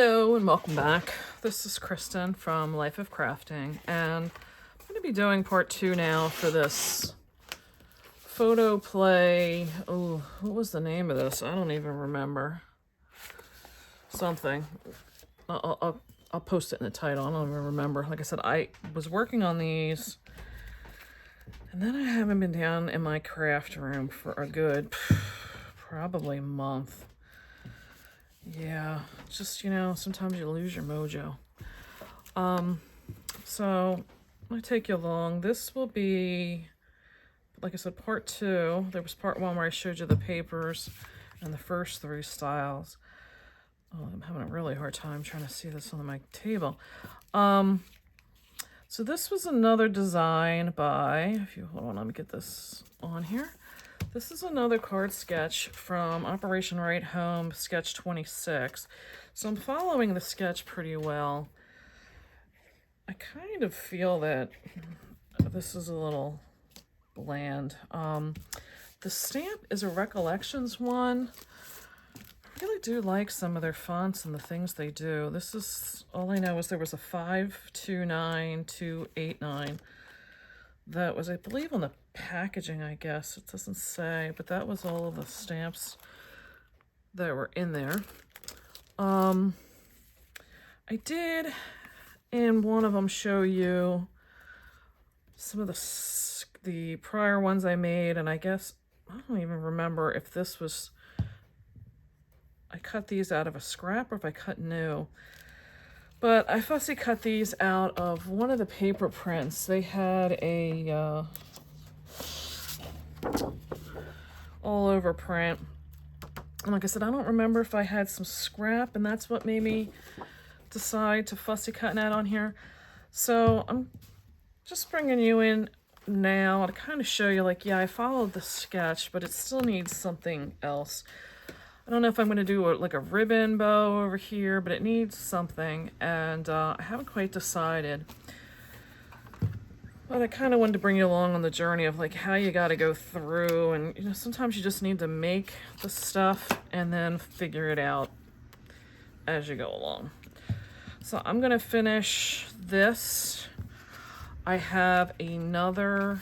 Hello and welcome back. This is Kristen from Life of Crafting, and I'm going to be doing part 2 now for this Photoplay. Oh, what was the name of this? I don't even remember. Something. I'll post it in the title. I don't even remember. Like I said, I was working on these, and then I haven't been down in my craft room for a good probably month. Yeah, just, sometimes you lose your mojo. So I'm going to take you along. This will be, like I said, part 2. There was part 1 where I showed you the papers and the first 3 styles. Oh, I'm having a really hard time trying to see this on my table. So this was another design by, if you hold on, let me get this on here. This is another card sketch from Operation Right Home, sketch 26. So I'm following the sketch pretty well. I kind of feel that this is a little bland. The stamp is a Recollections one. I really do like some of their fonts and the things they do. This is, all I know is there was a 529289. That was, I believe, on the packaging, I guess. It doesn't say, but that was all of the stamps that were in there. I did, in one of them, show you some of the prior ones I made, and I guess, I don't even remember if this was, I cut these out of a scrap or if I cut new. But I fussy cut these out of one of the paper prints. They had a all over print. And like I said, I don't remember if I had some scrap, and that's what made me decide to fussy cut that on here. So I'm just bringing you in now to kind of show you, like, yeah, I followed the sketch, but it still needs something else. I don't know if I'm going to do like a ribbon bow over here, but it needs something, and I haven't quite decided. But I kind of wanted to bring you along on the journey of like how you got to go through, and sometimes you just need to make the stuff and then figure it out as you go along. So I'm going to finish this. I have another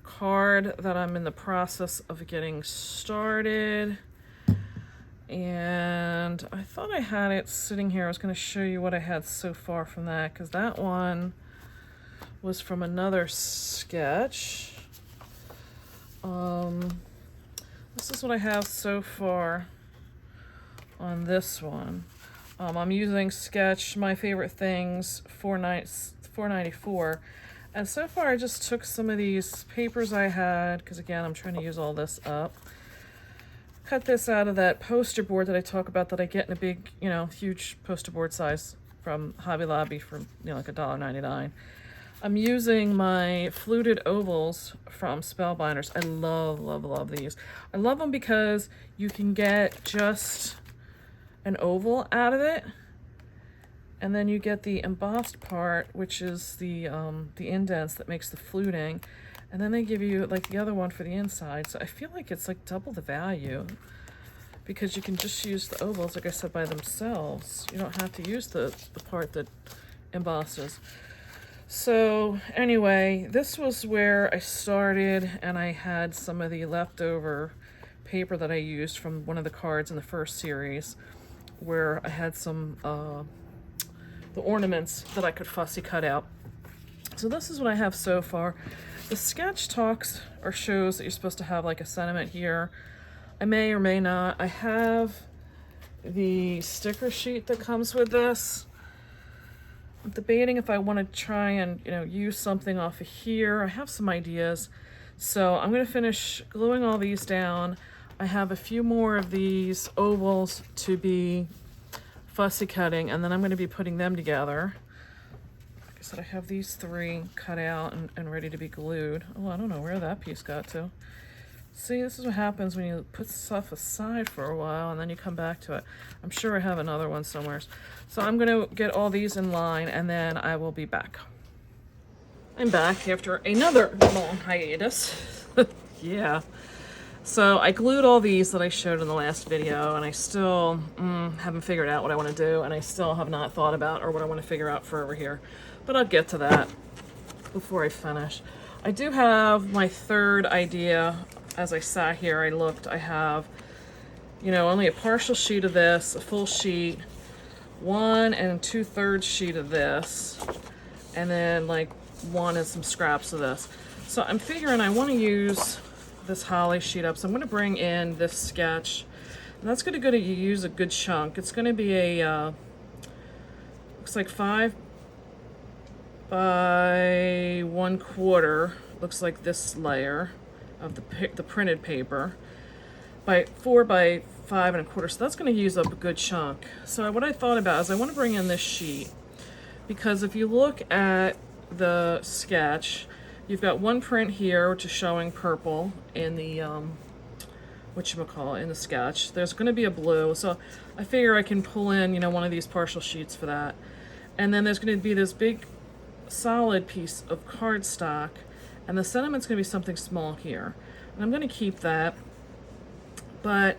card that I'm in the process of getting started, and I thought I had it sitting here. I was going to show you what I had so far from that, because that one was from another sketch. This is what I have so far on this one. I'm using sketch My Favorite Things 494. And so far, I just took some of these papers I had, because again, I'm trying to use all this up. Cut this out of that poster board that I talk about that I get in a big, huge poster board size from Hobby Lobby for, like $1.99. I'm using my fluted ovals from Spellbinders. I love, love, love these. I love them because you can get just an oval out of it, and then you get the embossed part, which is the indents that makes the fluting, and then they give you like the other one for the inside. So I feel like it's like double the value, because you can just use the ovals, like I said, by themselves. You don't have to use the part that embosses. So anyway, this was where I started, and I had some of the leftover paper that I used from one of the cards in the first series, where I had some the ornaments that I could fussy cut out. So this is what I have so far. The sketch talks or shows that you're supposed to have like a sentiment here. I may or may not. I have the sticker sheet that comes with this. I'm debating if I want to try and use something off of here. I have some ideas. So I'm going to finish gluing all these down. I have a few more of these ovals to be fussy cutting, and then I'm going to be putting them together. Like I said, I have these 3 cut out and ready to be glued. Oh, I don't know where that piece got to. See, this is what happens when you put stuff aside for a while and then you come back to it. I'm sure I have another one somewhere. So I'm going to get all these in line, and then I will be back. I'm back after another long hiatus. Yeah. So I glued all these that I showed in the last video, and I still haven't figured out what I want to do, and I still have not thought about or what I want to figure out for over here. But I'll get to that before I finish. I do have my third idea. As I sat here, I looked, I have, you know, only a partial sheet of this, a full sheet, 1 2/3 sheet of this, and then like 1 and some scraps of this. So I'm figuring I want to use this holly sheet up, so I'm going to bring in this sketch, and that's going to use a good chunk. It's going to be a looks like 5 by 1/4, looks like this layer of the printed paper, by 4 by 5 1/4. So that's going to use up a good chunk. So what I thought about is I want to bring in this sheet, because if you look at the sketch, you've got one print here which is showing purple in the whatchamacallit, in the sketch. There's going to be a blue, so I figure I can pull in, you know, one of these partial sheets for that. And then there's going to be this big solid piece of cardstock, and the sentiment's going to be something small here. And I'm going to keep that. But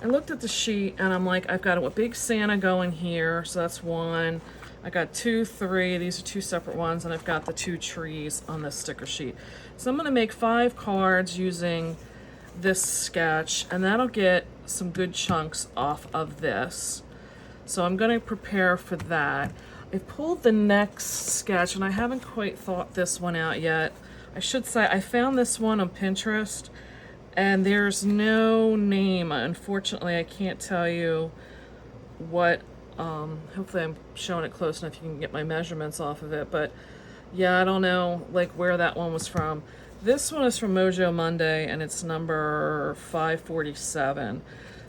I looked at the sheet and I'm like, I've got a big Santa going here, so that's 1. I got 2, 3, these are 2 separate ones, and I've got the 2 trees on this sticker sheet. So I'm going to make 5 cards using this sketch, and that'll get some good chunks off of this. So I'm going to prepare for that. I pulled the next sketch, and I haven't quite thought this one out yet. I should say I found this one on Pinterest, and there's no name. Unfortunately, I can't tell you what. Hopefully I'm showing it close enough you can get my measurements off of it, but yeah, I don't know like where that one was from. This one is from Mojo Monday, and it's number 547.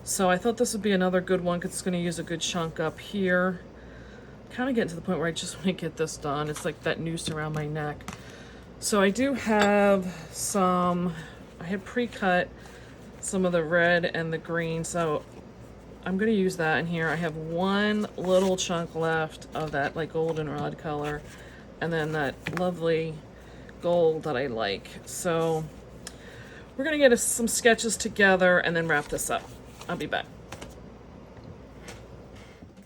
So I thought this would be another good one because it's going to use a good chunk up here. Kind of getting to the point where I just want to get this done. It's like that noose around my neck. So I do have some, I had pre-cut some of the red and the green, so I'm going to use that in here. I have one little chunk left of that like goldenrod color, and then that lovely gold that I like. So we're going to get some sketches together and then wrap this up. I'll be back.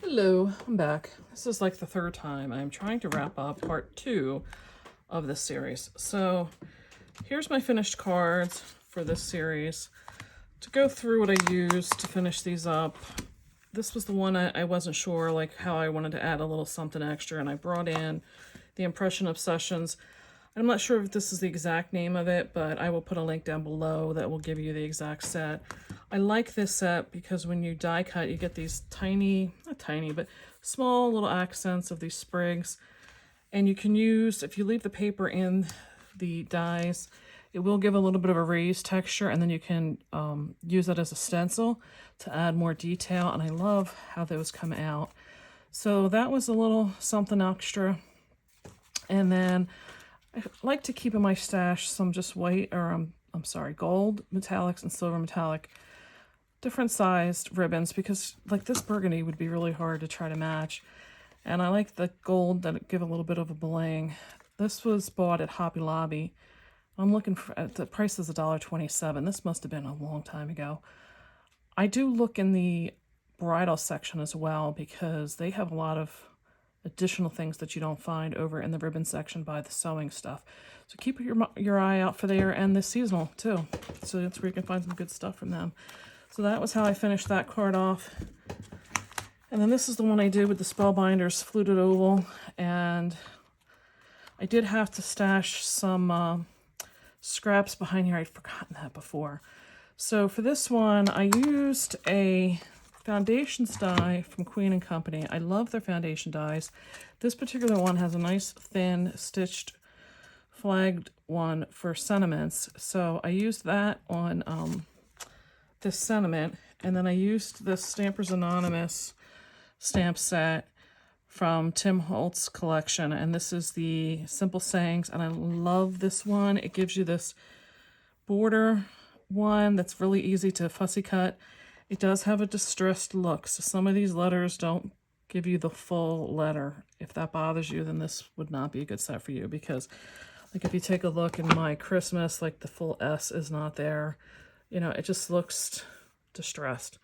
Hello, I'm back. This is like the third time I'm trying to wrap up part 2 of this series. So here's my finished cards for this series. To go through what I used to finish these up, this was the one I wasn't sure like how I wanted to add a little something extra, and I brought in the Impression Obsessions. I'm not sure if this is the exact name of it, but I will put a link down below that will give you the exact set. I like this set because when you die cut, you get these tiny, not tiny, but small little accents of these sprigs. And you can use, if you leave the paper in the dies, it will give a little bit of a raised texture, and then you can use that as a stencil to add more detail, and I love how those come out. So that was a little something extra. And then I like to keep in my stash some just white, or I'm sorry, gold metallics and silver metallic, different sized ribbons, because like this burgundy would be really hard to try to match. And I like the gold that give a little bit of a bling. This was bought at Hobby Lobby. I'm looking for, the price is $1.27. This must have been a long time ago. I do look in the bridal section as well, because they have a lot of additional things that you don't find over in the ribbon section by the sewing stuff. So keep your eye out for there, and the seasonal too. So that's where you can find some good stuff from them. So that was how I finished that card off. And then this is the one I did with the Spellbinders Fluted Oval, and I did have to stash some scraps behind here. I'd forgotten that before. So for this one, I used a foundations die from Queen & Company. I love their foundation dies. This particular one has a nice thin stitched flagged one for sentiments. So I used that on this sentiment, and then I used the Stampers Anonymous stamp set from Tim Holtz's collection, and this is the Simple Sayings, and I love this one. It gives you this border one that's really easy to fussy cut. It does have a distressed look, so some of these letters don't give you the full letter. If that bothers you, then this would not be a good set for you, because like if you take a look in my Christmas, like the full S is not there. You know, it just looks distressed.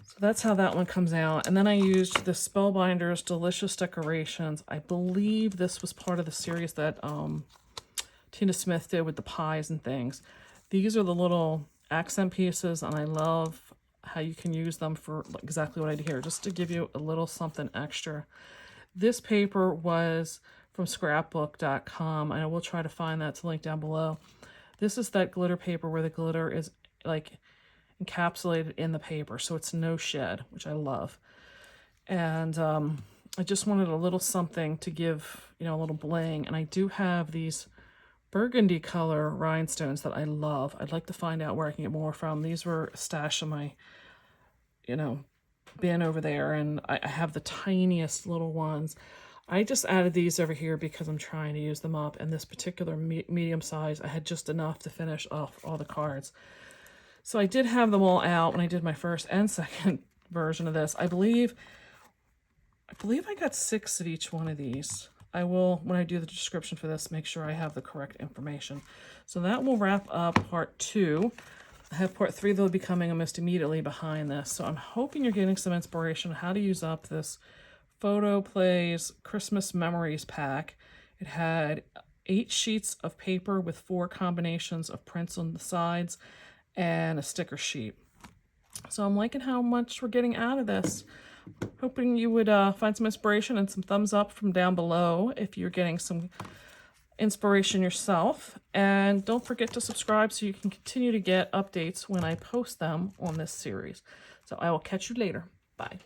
So that's how that one comes out. And then I used the Spellbinders Delicious Decorations. I believe this was part of the series that Tina Smith did with the pies and things. These are the little accent pieces, and I love how you can use them for exactly what I did here, just to give you a little something extra. This paper was from scrapbook.com, and I will try to find that to link down below. This is that glitter paper where the glitter is like encapsulated in the paper, so it's no shed, which I love. And I just wanted a little something to give, you know, a little bling. And I do have these burgundy color rhinestones that I love. I'd like to find out where I can get more from. These were stashed in my, you know, bin over there, and I have the tiniest little ones. I just added these over here because I'm trying to use them up, and this particular medium size, I had just enough to finish off all the cards. So I did have them all out when I did my first and second version of this. I believe I got 6 of each one of these. I will, when I do the description for this, make sure I have the correct information. So that will wrap up part 2. I have part 3 that will be coming almost immediately behind this. So I'm hoping you're getting some inspiration on how to use up this Photoplay's Christmas Memories pack. It had 8 sheets of paper with 4 combinations of prints on the sides and a sticker sheet. So I'm liking how much we're getting out of this. Hoping you would find some inspiration and some thumbs up from down below if you're getting some inspiration yourself. And don't forget to subscribe so you can continue to get updates when I post them on this series. So I will catch you later. Bye.